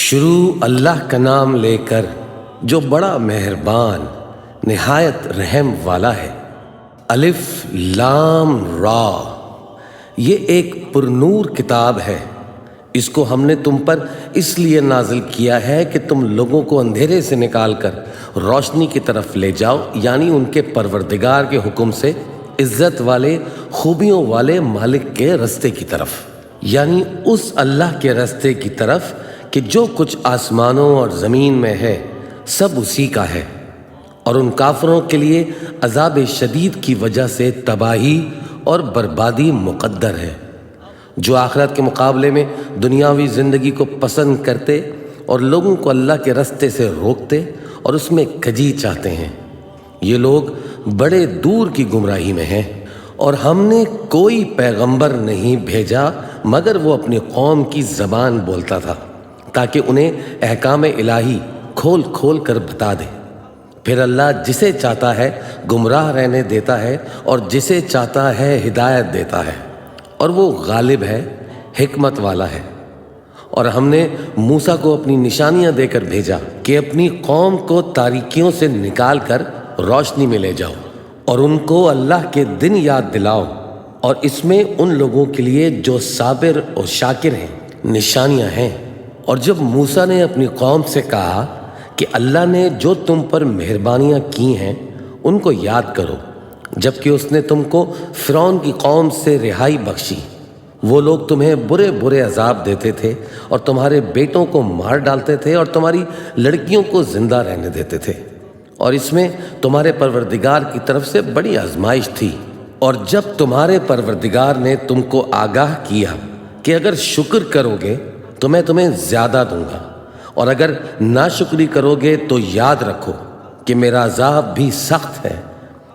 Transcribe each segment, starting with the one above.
شروع اللہ کا نام لے کر جو بڑا مہربان نہایت رحم والا ہے۔ الف لام را، یہ ایک پرنور کتاب ہے، اس کو ہم نے تم پر اس لیے نازل کیا ہے کہ تم لوگوں کو اندھیرے سے نکال کر روشنی کی طرف لے جاؤ، یعنی ان کے پروردگار کے حکم سے عزت والے خوبیوں والے مالک کے رستے کی طرف، یعنی اس اللہ کے رستے کی طرف کہ جو کچھ آسمانوں اور زمین میں ہے سب اسی کا ہے، اور ان کافروں کے لیے عذاب شدید کی وجہ سے تباہی اور بربادی مقدر ہے، جو آخرت کے مقابلے میں دنیاوی زندگی کو پسند کرتے اور لوگوں کو اللہ کے رستے سے روکتے اور اس میں کجی چاہتے ہیں، یہ لوگ بڑے دور کی گمراہی میں ہیں۔ اور ہم نے کوئی پیغمبر نہیں بھیجا مگر وہ اپنی قوم کی زبان بولتا تھا، تاکہ انہیں احکام الہی کھول کھول کر بتا دے۔ پھر اللہ جسے چاہتا ہے گمراہ رہنے دیتا ہے اور جسے چاہتا ہے ہدایت دیتا ہے، اور وہ غالب ہے، حکمت والا ہے۔ اور ہم نے موسیٰ کو اپنی نشانیاں دے کر بھیجا کہ اپنی قوم کو تاریکیوں سے نکال کر روشنی میں لے جاؤ اور ان کو اللہ کے دن یاد دلاؤ، اور اس میں ان لوگوں کے لیے جو صابر اور شاکر ہیں نشانیاں ہیں۔ اور جب موسیٰ نے اپنی قوم سے کہا کہ اللہ نے جو تم پر مہربانیاں کی ہیں ان کو یاد کرو، جبکہ اس نے تم کو فرعون کی قوم سے رہائی بخشی، وہ لوگ تمہیں برے برے عذاب دیتے تھے اور تمہارے بیٹوں کو مار ڈالتے تھے اور تمہاری لڑکیوں کو زندہ رہنے دیتے تھے، اور اس میں تمہارے پروردگار کی طرف سے بڑی آزمائش تھی۔ اور جب تمہارے پروردگار نے تم کو آگاہ کیا کہ اگر شکر کرو گے تو میں تمہیں زیادہ دوں گا، اور اگر ناشکری کرو گے تو یاد رکھو کہ میرا عذاب بھی سخت ہے،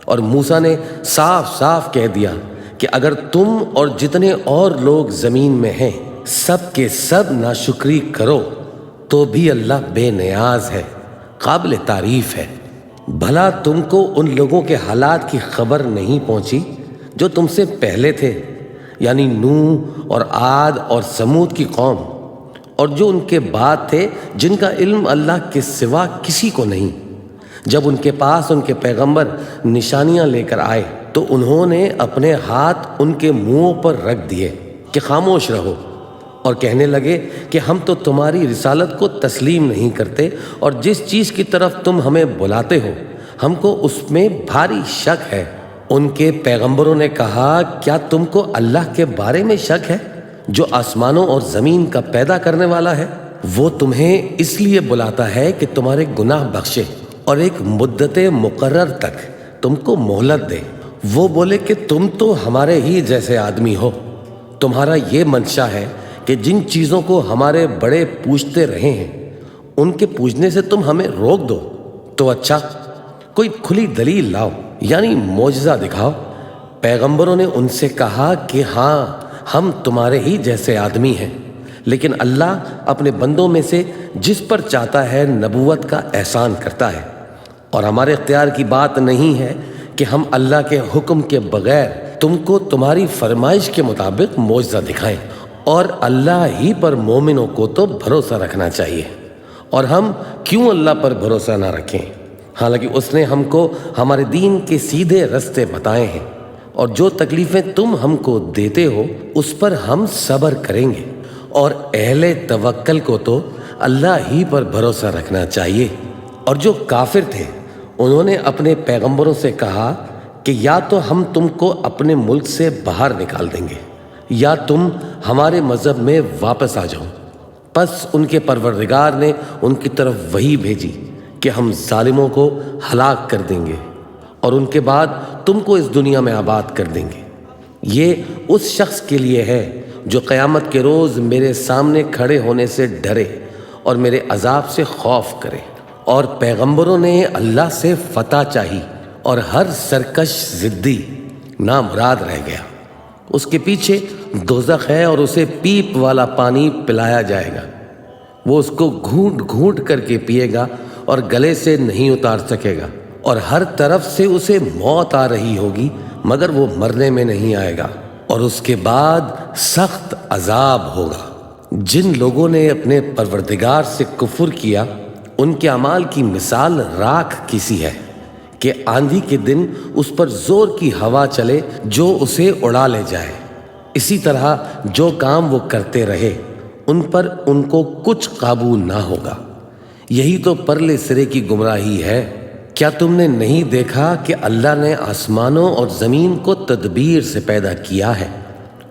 اور موسیٰ نے صاف صاف کہہ دیا کہ اگر تم اور جتنے اور لوگ زمین میں ہیں سب کے سب ناشکری کرو تو بھی اللہ بے نیاز ہے، قابل تعریف ہے۔ بھلا تم کو ان لوگوں کے حالات کی خبر نہیں پہنچی جو تم سے پہلے تھے، یعنی نوح اور عاد اور سمود کی قوم، اور جو ان کے بعد تھے جن کا علم اللہ کے سوا کسی کو نہیں۔ جب ان کے پاس ان کے پیغمبر نشانیاں لے کر آئے تو انہوں نے اپنے ہاتھ ان کے منہوں پر رکھ دیے کہ خاموش رہو، اور کہنے لگے کہ ہم تو تمہاری رسالت کو تسلیم نہیں کرتے، اور جس چیز کی طرف تم ہمیں بلاتے ہو ہم کو اس میں بھاری شک ہے۔ ان کے پیغمبروں نے کہا کیا تم کو اللہ کے بارے میں شک ہے جو آسمانوں اور زمین کا پیدا کرنے والا ہے؟ وہ تمہیں اس لیے بلاتا ہے کہ تمہارے گناہ بخشے اور ایک مدت مقرر تک تم کو مہلت دے۔ وہ بولے کہ تم تو ہمارے ہی جیسے آدمی ہو، تمہارا یہ منشا ہے کہ جن چیزوں کو ہمارے بڑے پوجتے رہے ہیں ان کے پوجنے سے تم ہمیں روک دو، تو اچھا کوئی کھلی دلیل لاؤ، یعنی معجزہ دکھاؤ۔ پیغمبروں نے ان سے کہا کہ ہاں ہم تمہارے ہی جیسے آدمی ہیں، لیکن اللہ اپنے بندوں میں سے جس پر چاہتا ہے نبوت کا احسان کرتا ہے، اور ہمارے اختیار کی بات نہیں ہے کہ ہم اللہ کے حکم کے بغیر تم کو تمہاری فرمائش کے مطابق معجزہ دکھائیں، اور اللہ ہی پر مومنوں کو تو بھروسہ رکھنا چاہیے۔ اور ہم کیوں اللہ پر بھروسہ نہ رکھیں، حالانکہ اس نے ہم کو ہمارے دین کے سیدھے رستے بتائے ہیں، اور جو تکلیفیں تم ہم کو دیتے ہو اس پر ہم صبر کریں گے، اور اہل توکل کو تو اللہ ہی پر بھروسہ رکھنا چاہیے۔ اور جو کافر تھے انہوں نے اپنے پیغمبروں سے کہا کہ یا تو ہم تم کو اپنے ملک سے باہر نکال دیں گے یا تم ہمارے مذہب میں واپس آ جاؤ۔ پس ان کے پروردگار نے ان کی طرف وحی بھیجی کہ ہم ظالموں کو ہلاک کر دیں گے اور ان کے بعد تم کو اس دنیا میں آباد کر دیں گے۔ یہ اس شخص کے لیے ہے جو قیامت کے روز میرے سامنے کھڑے ہونے سے ڈرے اور میرے عذاب سے خوف کرے۔ اور پیغمبروں نے اللہ سے فتح چاہی، اور ہر سرکش ضدی نامراد رہ گیا۔ اس کے پیچھے دوزخ ہے اور اسے پیپ والا پانی پلایا جائے گا، وہ اس کو گھونٹ گھونٹ کر کے پیے گا اور گلے سے نہیں اتار سکے گا، اور ہر طرف سے اسے موت آ رہی ہوگی مگر وہ مرنے میں نہیں آئے گا، اور اس کے بعد سخت عذاب ہوگا۔ جن لوگوں نے اپنے پروردگار سے کفر کیا ان کے اعمال کی مثال راکھ کی سی ہے کہ آندھی کے دن اس پر زور کی ہوا چلے جو اسے اڑا لے جائے۔ اسی طرح جو کام وہ کرتے رہے ان پر ان کو کچھ قابو نہ ہوگا۔ یہی تو پرلے سرے کی گمراہی ہے۔ کیا تم نے نہیں دیکھا کہ اللہ نے آسمانوں اور زمین کو تدبیر سے پیدا کیا ہے؟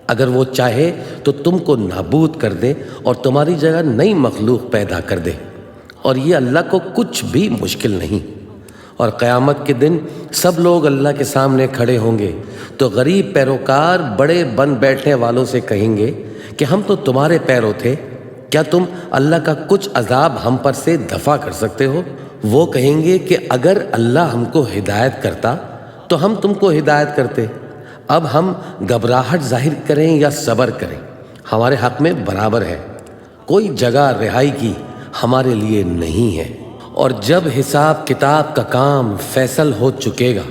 اگر وہ چاہے تو تم کو نابود کر دے اور تمہاری جگہ نئی مخلوق پیدا کر دے، اور یہ اللہ کو کچھ بھی مشکل نہیں۔ اور قیامت کے دن سب لوگ اللہ کے سامنے کھڑے ہوں گے تو غریب پیروکار بڑے بن بیٹھنے والوں سے کہیں گے کہ ہم تو تمہارے پیرو تھے، کیا تم اللہ کا کچھ عذاب ہم پر سے دفع کر سکتے ہو؟ وہ کہیں گے کہ اگر اللہ ہم کو ہدایت کرتا تو ہم تم کو ہدایت کرتے۔ اب ہم گھبراہٹ ظاہر کریں یا صبر کریں ہمارے حق میں برابر ہے، کوئی جگہ رہائی کی ہمارے لیے نہیں ہے۔ اور جب حساب کتاب کا کام فیصل ہو چکے گا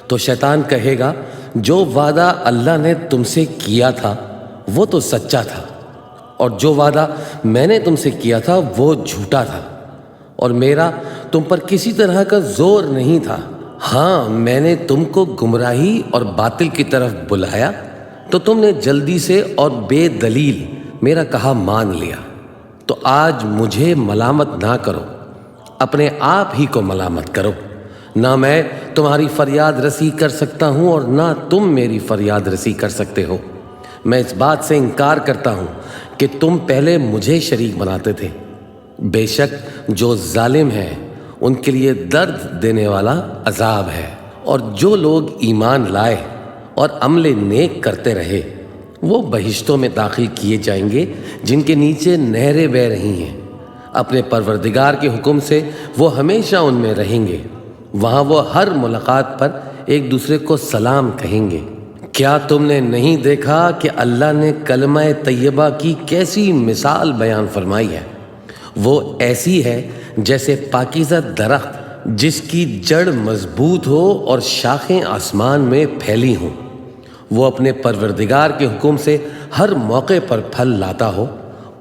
تو شیطان کہے گا جو وعدہ اللہ نے تم سے کیا تھا وہ تو سچا تھا، اور جو وعدہ میں نے تم سے کیا تھا وہ جھوٹا تھا، اور میرا تم پر کسی طرح کا زور نہیں تھا۔ ہاں، میں نے تم کو گمراہی اور باطل کی طرف بلایا تو تم نے جلدی سے اور بے دلیل میرا کہا مان لیا۔ تو آج مجھے ملامت نہ کرو، اپنے آپ ہی کو ملامت کرو۔ نہ میں تمہاری فریاد رسی کر سکتا ہوں اور نہ تم میری فریاد رسی کر سکتے ہو۔ میں اس بات سے انکار کرتا ہوں کہ تم پہلے مجھے شریک بناتے تھے۔ بے شک جو ظالم ہیں ان کے لیے درد دینے والا عذاب ہے، اور جو لوگ ایمان لائے اور عمل نیک کرتے رہے وہ بہشتوں میں داخل کیے جائیں گے جن کے نیچے نہریں بہہ رہی ہیں۔ اپنے پروردگار کے حکم سے وہ ہمیشہ ان میں رہیں گے، وہاں وہ ہر ملاقات پر ایک دوسرے کو سلام کہیں گے۔ کیا تم نے نہیں دیکھا کہ اللہ نے کلمہ طیبہ کی کیسی مثال بیان فرمائی ہے؟ وہ ایسی ہے جیسے پاکیزہ درخت جس کی جڑ مضبوط ہو اور شاخیں آسمان میں پھیلی ہوں۔ وہ اپنے پروردگار کے حکم سے ہر موقع پر پھل لاتا ہو،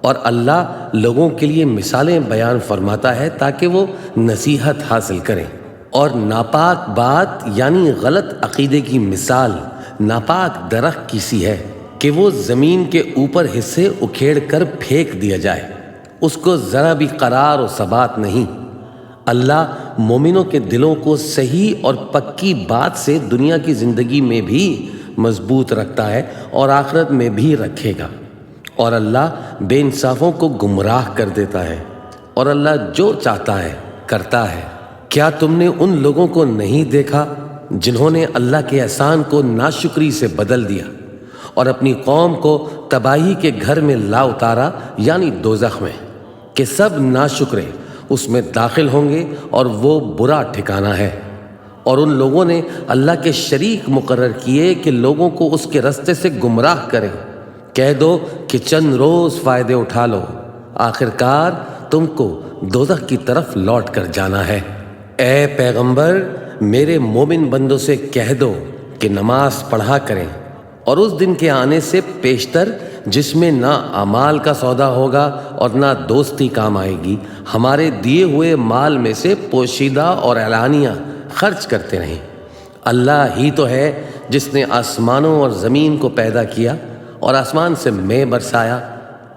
اور اللہ لوگوں کے لیے مثالیں بیان فرماتا ہے تاکہ وہ نصیحت حاصل کریں۔ اور ناپاک بات یعنی غلط عقیدے کی مثال ناپاک درخت کی سی ہے کہ وہ زمین کے اوپر حصے اکھیڑ کر پھینک دیا جائے، اس کو ذرا بھی قرار و ثبات نہیں۔ اللہ مومنوں کے دلوں کو صحیح اور پکی بات سے دنیا کی زندگی میں بھی مضبوط رکھتا ہے اور آخرت میں بھی رکھے گا، اور اللہ بے انصافوں کو گمراہ کر دیتا ہے، اور اللہ جو چاہتا ہے کرتا ہے۔ کیا تم نے ان لوگوں کو نہیں دیکھا جنہوں نے اللہ کے احسان کو ناشکری سے بدل دیا اور اپنی قوم کو تباہی کے گھر میں لا اتارا یعنی دوزخ میں، کہ سب ناشکرے اس میں داخل ہوں گے اور وہ برا ٹھکانہ ہے۔ اور ان لوگوں نے اللہ کے شریک مقرر کیے کہ لوگوں کو اس کے رستے سے گمراہ کریں۔ کہہ دو کہ چند روز فائدے اٹھا لو، آخرکار تم کو دوزخ کی طرف لوٹ کر جانا ہے۔ اے پیغمبر، میرے مومن بندوں سے کہہ دو کہ نماز پڑھا کریں، اور اس دن کے آنے سے پیشتر جس میں نہ اعمال کا سودا ہوگا اور نہ دوستی کام آئے گی، ہمارے دیے ہوئے مال میں سے پوشیدہ اور اعلانیہ خرچ کرتے رہیں۔ اللہ ہی تو ہے جس نے آسمانوں اور زمین کو پیدا کیا اور آسمان سے مے برسایا،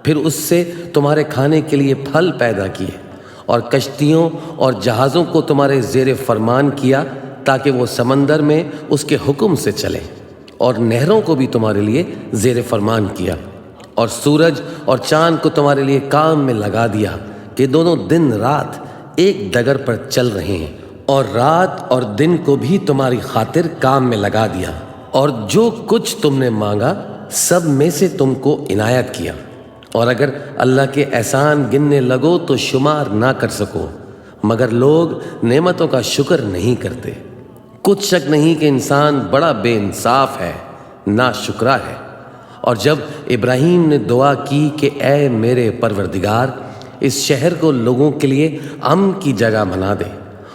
پھر اس سے تمہارے کھانے کے لیے پھل پیدا کیے، اور کشتیوں اور جہازوں کو تمہارے زیر فرمان کیا تاکہ وہ سمندر میں اس کے حکم سے چلیں، اور نہروں کو بھی تمہارے لیے زیر فرمان کیا، اور سورج اور چاند کو تمہارے لیے کام میں لگا دیا کہ دونوں دن رات ایک ڈگر پر چل رہے ہیں، اور رات اور دن کو بھی تمہاری خاطر کام میں لگا دیا، اور جو کچھ تم نے مانگا سب میں سے تم کو عنایت کیا، اور اگر اللہ کے احسان گننے لگو تو شمار نہ کر سکو، مگر لوگ نعمتوں کا شکر نہیں کرتے۔ کچھ شک نہیں کہ انسان بڑا بے انصاف ہے، ناشکرا ہے۔ اور جب ابراہیم نے دعا کی کہ اے میرے پروردگار، اس شہر کو لوگوں کے لیے امن کی جگہ بنا دے،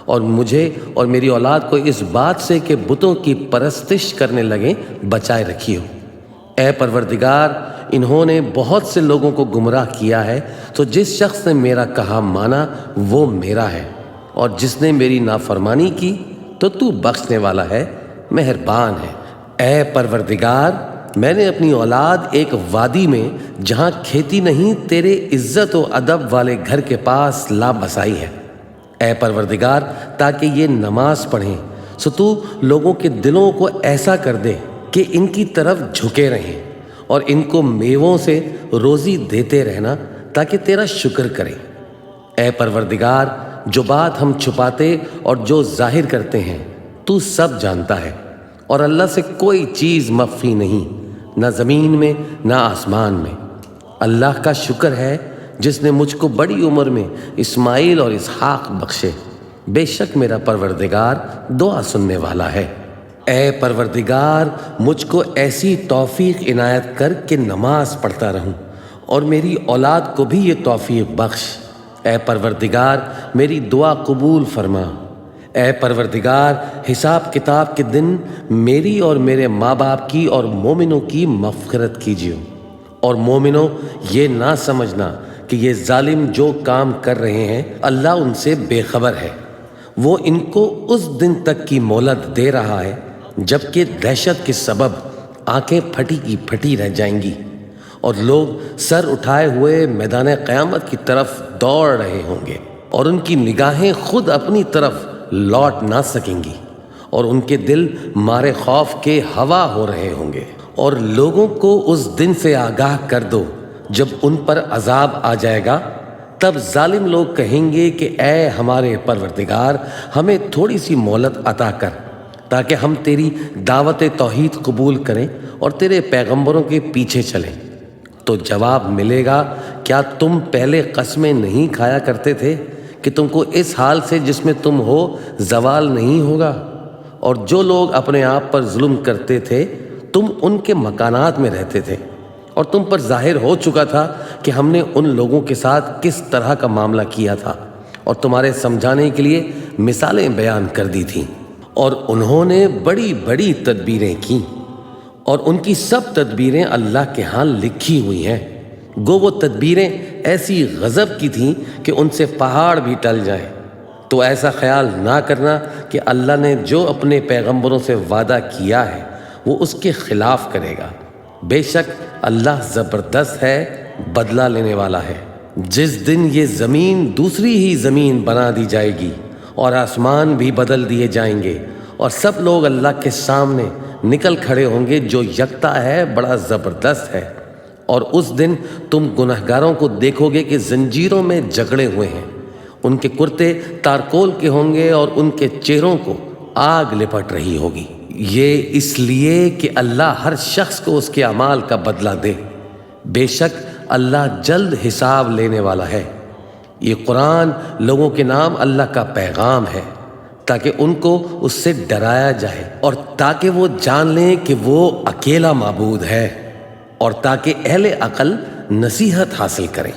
اور مجھے اور میری اولاد کو اس بات سے کہ بتوں کی پرستش کرنے لگیں بچائے رکھیو، اے پروردگار، انہوں نے بہت سے لوگوں کو گمراہ کیا ہے، تو جس شخص نے میرا کہا مانا وہ میرا ہے، اور جس نے میری نافرمانی کی تو تو بخشنے والا ہے، مہربان ہے۔ اے پروردگار، میں نے اپنی اولاد ایک وادی میں جہاں کھیتی نہیں تیرے عزت و ادب والے گھر کے پاس لا بسائی ہے، اے پروردگار، تاکہ یہ نماز پڑھیں، سو تو لوگوں کے دلوں کو ایسا کر دے کہ ان کی طرف جھکے رہیں، اور ان کو میووں سے روزی دیتے رہنا تاکہ تیرا شکر کریں۔ اے پروردگار، جو بات ہم چھپاتے اور جو ظاہر کرتے ہیں تو سب جانتا ہے، اور اللہ سے کوئی چیز مخفی نہیں، نہ زمین میں نہ آسمان میں۔ اللہ کا شکر ہے جس نے مجھ کو بڑی عمر میں اسماعیل اور اسحاق بخشے، بے شک میرا پروردگار دعا سننے والا ہے۔ اے پروردگار، مجھ کو ایسی توفیق عنایت کر کہ نماز پڑھتا رہوں، اور میری اولاد کو بھی یہ توفیق بخش۔ اے پروردگار، میری دعا قبول فرما۔ اے پروردگار، حساب کتاب کے دن میری اور میرے ماں باپ کی اور مومنوں کی مغفرت کیجیے، اور مومنوں یہ نہ سمجھنا کہ یہ ظالم جو کام کر رہے ہیں اللہ ان سے بے خبر ہے، وہ ان کو اس دن تک کی مہلت دے رہا ہے جبکہ دہشت کے سبب آنکھیں پھٹی کی پھٹی رہ جائیں گی، اور لوگ سر اٹھائے ہوئے میدان قیامت کی طرف دوڑ رہے ہوں گے، اور ان کی نگاہیں خود اپنی طرف لوٹ نہ سکیں گی، اور ان کے دل مارے خوف کے ہوا ہو رہے ہوں گے۔ اور لوگوں کو اس دن سے آگاہ کر دو جب ان پر عذاب آ جائے گا، تب ظالم لوگ کہیں گے کہ اے ہمارے پروردگار، ہمیں تھوڑی سی مہلت عطا کر تاکہ ہم تیری دعوت توحید قبول کریں اور تیرے پیغمبروں کے پیچھے چلیں۔ تو جواب ملے گا، کیا تم پہلے قسمیں نہیں کھایا کرتے تھے کہ تم کو اس حال سے جس میں تم ہو زوال نہیں ہوگا؟ اور جو لوگ اپنے آپ پر ظلم کرتے تھے تم ان کے مکانات میں رہتے تھے، اور تم پر ظاہر ہو چکا تھا کہ ہم نے ان لوگوں کے ساتھ کس طرح کا معاملہ کیا تھا، اور تمہارے سمجھانے کے لیے مثالیں بیان کر دی تھیں۔ اور انہوں نے بڑی بڑی تدبیریں کیں، اور ان کی سب تدبیریں اللہ کے ہاں لکھی ہوئی ہیں، گو وہ تدبیریں ایسی غضب کی تھیں کہ ان سے پہاڑ بھی ٹل جائیں۔ تو ایسا خیال نہ کرنا کہ اللہ نے جو اپنے پیغمبروں سے وعدہ کیا ہے وہ اس کے خلاف کرے گا، بے شک اللہ زبردست ہے، بدلہ لینے والا ہے۔ جس دن یہ زمین دوسری ہی زمین بنا دی جائے گی اور آسمان بھی بدل دیے جائیں گے، اور سب لوگ اللہ کے سامنے نکل کھڑے ہوں گے، جو یکتا ہے بڑا زبردست ہے۔ اور اس دن تم گنہگاروں کو دیکھو گے کہ زنجیروں میں جکڑے ہوئے ہیں، ان کے کرتے تارکول کے ہوں گے اور ان کے چہروں کو آگ لپٹ رہی ہوگی۔ یہ اس لیے کہ اللہ ہر شخص کو اس کے اعمال کا بدلہ دے، بے شک اللہ جلد حساب لینے والا ہے۔ یہ قرآن لوگوں کے نام اللہ کا پیغام ہے تاکہ ان کو اس سے ڈرایا جائے، اور تاکہ وہ جان لیں کہ وہ اکیلا معبود ہے، اور تاکہ اہل عقل نصیحت حاصل کریں۔